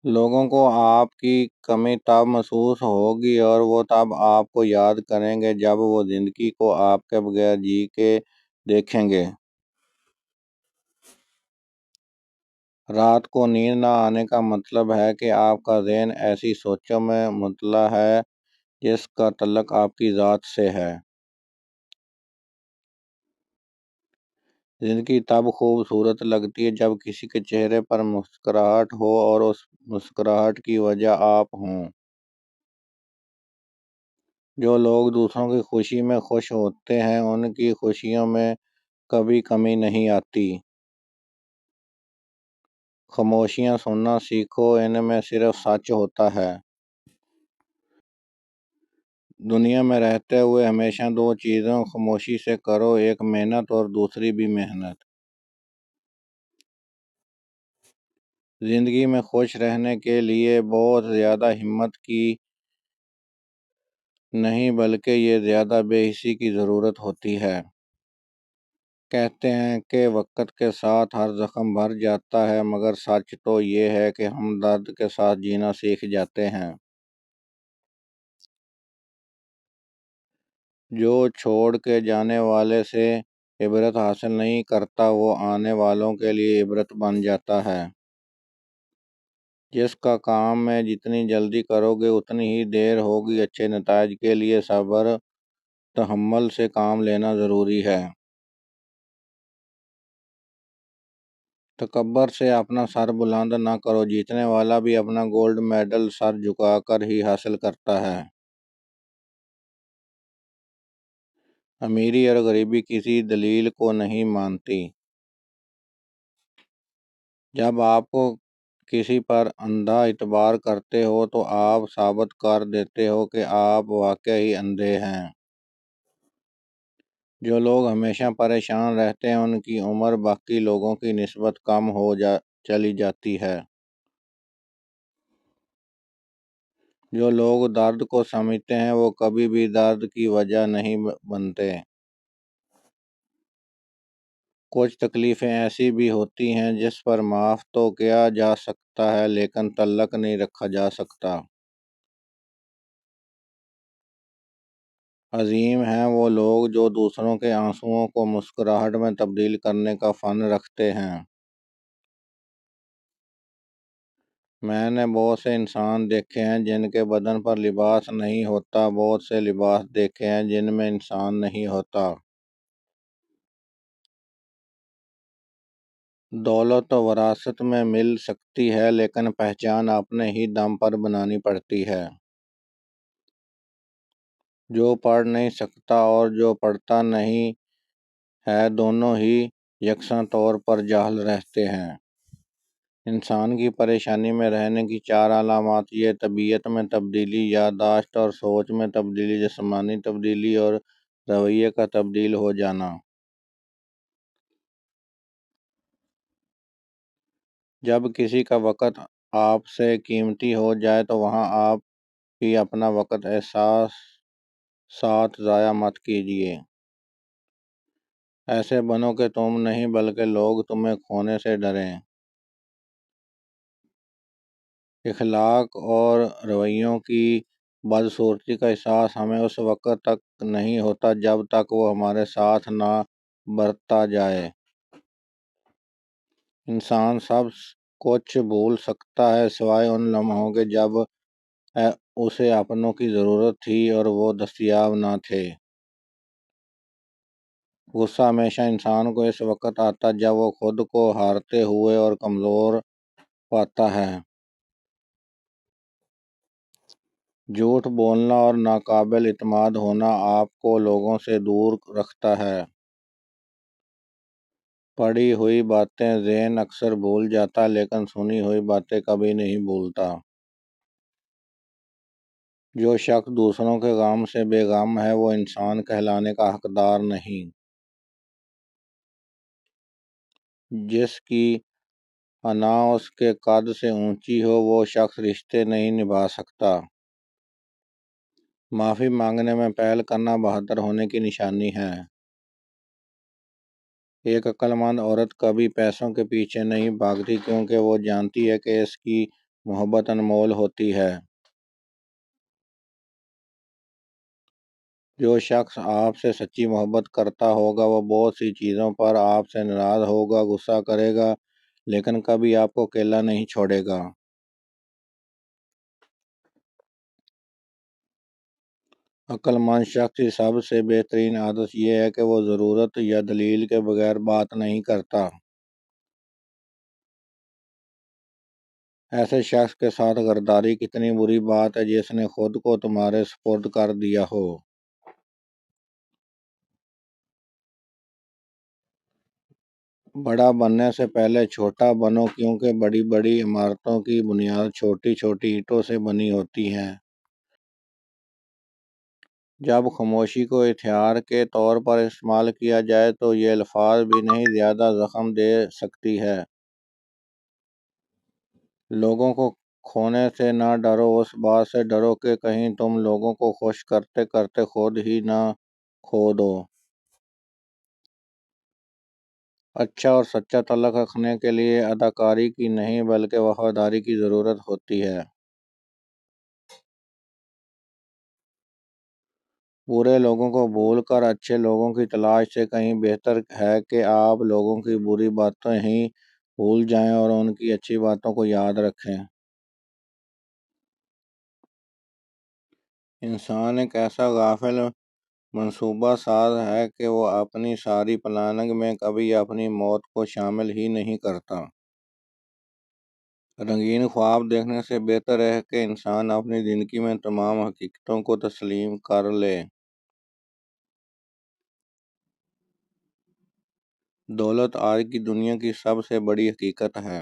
لوگوں کو آپ کی کمی تب محسوس ہوگی اور وہ تب آپ کو یاد کریں گے جب وہ زندگی کو آپ کے بغیر جی کے دیکھیں گے۔ رات کو نیند نہ آنے کا مطلب ہے کہ آپ کا ذہن ایسی سوچوں میں مطلع ہے جس کا تعلق آپ کی ذات سے ہے۔ زندگی تب خوبصورت لگتی ہے جب کسی کے چہرے پر مسکراہٹ ہو اور اس مسکراہٹ کی وجہ آپ ہوں۔ جو لوگ دوسروں کی خوشی میں خوش ہوتے ہیں ان کی خوشیوں میں کبھی کمی نہیں آتی۔ خاموشیاں سننا سیکھو، ان میں صرف سچ ہوتا ہے۔ دنیا میں رہتے ہوئے ہمیشہ دو چیزیں خاموشی سے کرو، ایک محنت اور دوسری بھی محنت۔ زندگی میں خوش رہنے کے لیے بہت زیادہ ہمت کی نہیں بلکہ یہ زیادہ بے حسی کی ضرورت ہوتی ہے۔ کہتے ہیں کہ وقت کے ساتھ ہر زخم بھر جاتا ہے، مگر سچ تو یہ ہے کہ ہم درد کے ساتھ جینا سیکھ جاتے ہیں۔ جو چھوڑ کے جانے والے سے عبرت حاصل نہیں کرتا وہ آنے والوں کے لیے عبرت بن جاتا ہے۔ جس کا کام میں جتنی جلدی کرو گے اتنی ہی دیر ہوگی۔ اچھے نتائج کے لیے صبر تحمل سے کام لینا ضروری ہے۔ تکبر سے اپنا سر بلند نہ کرو، جیتنے والا بھی اپنا گولڈ میڈل سر جھکا کر ہی حاصل کرتا ہے۔ امیری اور غریبی کسی دلیل کو نہیں مانتی۔ جب آپ کسی پر اندھا اعتبار کرتے ہو تو آپ ثابت کر دیتے ہو کہ آپ واقعی اندھے ہیں۔ جو لوگ ہمیشہ پریشان رہتے ہیں ان کی عمر باقی لوگوں کی نسبت کم ہو چلی جاتی ہے۔ جو لوگ درد کو سمجھتے ہیں وہ کبھی بھی درد کی وجہ نہیں بنتے۔ کچھ تکلیفیں ایسی بھی ہوتی ہیں جس پر معاف تو کیا جا سکتا ہے لیکن تعلق نہیں رکھا جا سکتا۔ عظیم ہیں وہ لوگ جو دوسروں کے آنسوؤں کو مسکراہٹ میں تبدیل کرنے کا فن رکھتے ہیں۔ میں نے بہت سے انسان دیکھے ہیں جن کے بدن پر لباس نہیں ہوتا، بہت سے لباس دیکھے ہیں جن میں انسان نہیں ہوتا۔ دولت تو وراثت میں مل سکتی ہے لیکن پہچان اپنے ہی دم پر بنانی پڑتی ہے۔ جو پڑھ نہیں سکتا اور جو پڑھتا نہیں ہے دونوں ہی یکساں طور پر جاہل رہتے ہیں۔ انسان کی پریشانی میں رہنے کی چار علامات یہ طبیعت میں تبدیلی، یادداشت اور سوچ میں تبدیلی، جسمانی تبدیلی اور رویے کا تبدیل ہو جانا۔ جب کسی کا وقت آپ سے قیمتی ہو جائے تو وہاں آپ بھی اپنا وقت احساس ساتھ ضائع مت کیجیے۔ ایسے بنو کہ تم نہیں بلکہ لوگ تمہیں کھونے سے ڈریں۔ اخلاق اور رویوں کی بدصورتی کا احساس ہمیں اس وقت تک نہیں ہوتا جب تک وہ ہمارے ساتھ نہ برتا جائے۔ انسان سب کچھ بھول سکتا ہے سوائے ان لمحوں کے جب اسے اپنوں کی ضرورت تھی اور وہ دستیاب نہ تھے۔ غصہ ہمیشہ انسان کو اس وقت آتا جب وہ خود کو ہارتے ہوئے اور کمزور پاتا ہے۔ جھوٹ بولنا اور ناقابل اعتماد ہونا آپ کو لوگوں سے دور رکھتا ہے۔ پڑھی ہوئی باتیں ذہن اکثر بھول جاتا لیکن سنی ہوئی باتیں کبھی نہیں بھولتا۔ جو شخص دوسروں کے غم سے بے غم ہے وہ انسان کہلانے کا حقدار نہیں۔ جس کی انا اس کے قد سے اونچی ہو وہ شخص رشتے نہیں نبھا سکتا۔ معافی مانگنے میں پہل کرنا بہادر ہونے کی نشانی ہے۔ ایک عقل مند عورت کبھی پیسوں کے پیچھے نہیں بھاگتی کیونکہ وہ جانتی ہے کہ اس کی محبت انمول ہوتی ہے۔ جو شخص آپ سے سچی محبت کرتا ہوگا وہ بہت سی چیزوں پر آپ سے ناراض ہوگا، غصہ کرے گا، لیکن کبھی آپ کو اکیلا نہیں چھوڑے گا۔ عقل مند شخص کی سب سے بہترین عادت یہ ہے کہ وہ ضرورت یا دلیل کے بغیر بات نہیں کرتا۔ ایسے شخص کے ساتھ غداری کتنی بری بات ہے جس نے خود کو تمہارے سپرد کر دیا ہو۔ بڑا بننے سے پہلے چھوٹا بنو، کیونکہ بڑی بڑی عمارتوں کی بنیاد چھوٹی چھوٹی اینٹوں سے بنی ہوتی ہے۔ جب خاموشی کو ہتھیار کے طور پر استعمال کیا جائے تو یہ الفاظ بھی نہیں زیادہ زخم دے سکتی ہے۔ لوگوں کو کھونے سے نہ ڈرو، اس بات سے ڈرو کہ کہیں تم لوگوں کو خوش کرتے کرتے خود ہی نہ کھو دو۔ اچھا اور سچا تعلق رکھنے کے لیے اداکاری کی نہیں بلکہ وفاداری کی ضرورت ہوتی ہے۔ برے لوگوں کو بھول کر اچھے لوگوں کی تلاش سے کہیں بہتر ہے کہ آپ لوگوں کی بری باتیں ہی بھول جائیں اور ان کی اچھی باتوں کو یاد رکھیں۔ انسان ایک ایسا غافل منصوبہ ساز ہے کہ وہ اپنی ساری پلاننگ میں کبھی اپنی موت کو شامل ہی نہیں کرتا۔ رنگین خواب دیکھنے سے بہتر ہے کہ انسان اپنی زندگی میں تمام حقیقتوں کو تسلیم کر لے۔ دولت آج کی دنیا کی سب سے بڑی حقیقت ہے۔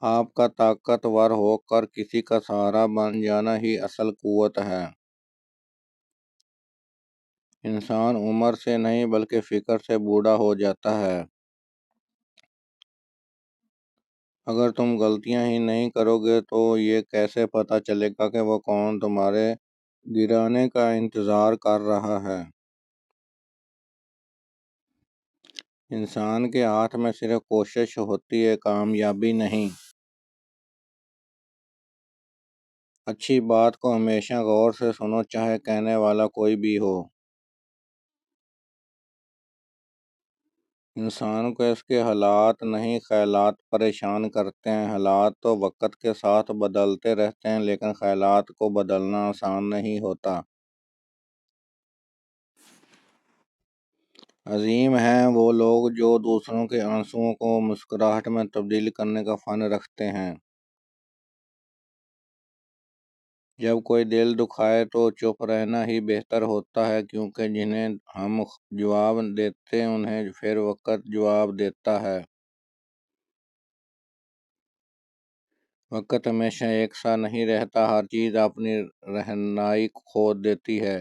آپ کا طاقتور ہو کر کسی کا سہارا بن جانا ہی اصل قوت ہے۔ انسان عمر سے نہیں بلکہ فکر سے بوڑھا ہو جاتا ہے۔ اگر تم غلطیاں ہی نہیں کرو گے تو یہ کیسے پتہ چلے گا کہ وہ کون تمہارے گرانے کا انتظار کر رہا ہے۔ انسان کے ہاتھ میں صرف کوشش ہوتی ہے، کامیابی نہیں۔ اچھی بات کو ہمیشہ غور سے سنو، چاہے کہنے والا کوئی بھی ہو۔ انسان کو اس کے حالات نہیں خیالات پریشان کرتے ہیں۔ حالات تو وقت کے ساتھ بدلتے رہتے ہیں لیکن خیالات کو بدلنا آسان نہیں ہوتا۔ عظیم ہیں وہ لوگ جو دوسروں کے آنسوؤں کو مسکراہٹ میں تبدیل کرنے کا فن رکھتے ہیں۔ جب کوئی دل دکھائے تو چپ رہنا ہی بہتر ہوتا ہے، کیونکہ جنہیں ہم جواب دیتے ہیں انہیں پھر وقت جواب دیتا ہے۔ وقت ہمیشہ ایک سا نہیں رہتا، ہر چیز اپنی رہنمائی کھو دیتی ہے۔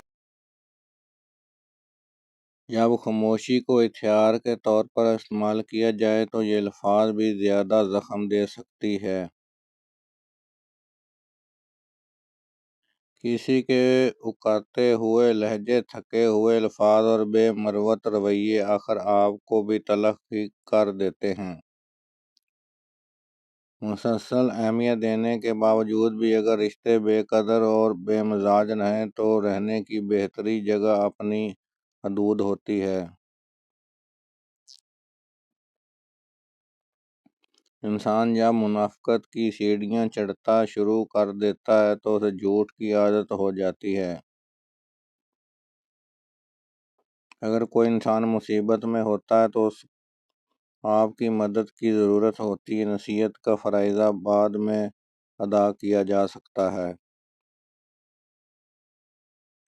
جب خاموشی کو ہتھیار کے طور پر استعمال کیا جائے تو یہ الفاظ بھی زیادہ زخم دے سکتی ہے۔ کسی کے اکاتے ہوئے لہجے، تھکے ہوئے الفاظ اور بے مروت رویے آخر آپ کو بھی تلخ ہی کر دیتے ہیں۔ مسلسل اہمیت دینے کے باوجود بھی اگر رشتے بے قدر اور بے مزاج رہیں تو رہنے کی بہتری جگہ اپنی حدود ہوتی ہے۔ انسان جب منافقت کی سیڑھیاں چڑھتا شروع کر دیتا ہے تو اسے جھوٹ کی عادت ہو جاتی ہے۔ اگر کوئی انسان مصیبت میں ہوتا ہے تو آپ کی مدد کی ضرورت ہوتی ہے، نصیحت کا فریضہ بعد میں ادا کیا جا سکتا ہے۔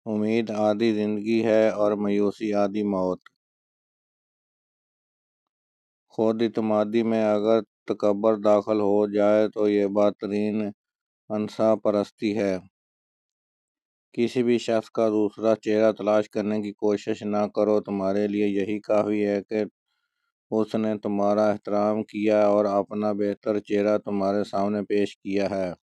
امید آدھی زندگی ہے اور مایوسی آدھی موت۔ خود اعتمادی میں اگر تکبر داخل ہو جائے تو یہ بدترین انصاف پرستی ہے۔ کسی بھی شخص کا دوسرا چہرہ تلاش کرنے کی کوشش نہ کرو، تمہارے لیے یہی کافی ہے کہ اس نے تمہارا احترام کیا اور اپنا بہتر چہرہ تمہارے سامنے پیش کیا ہے۔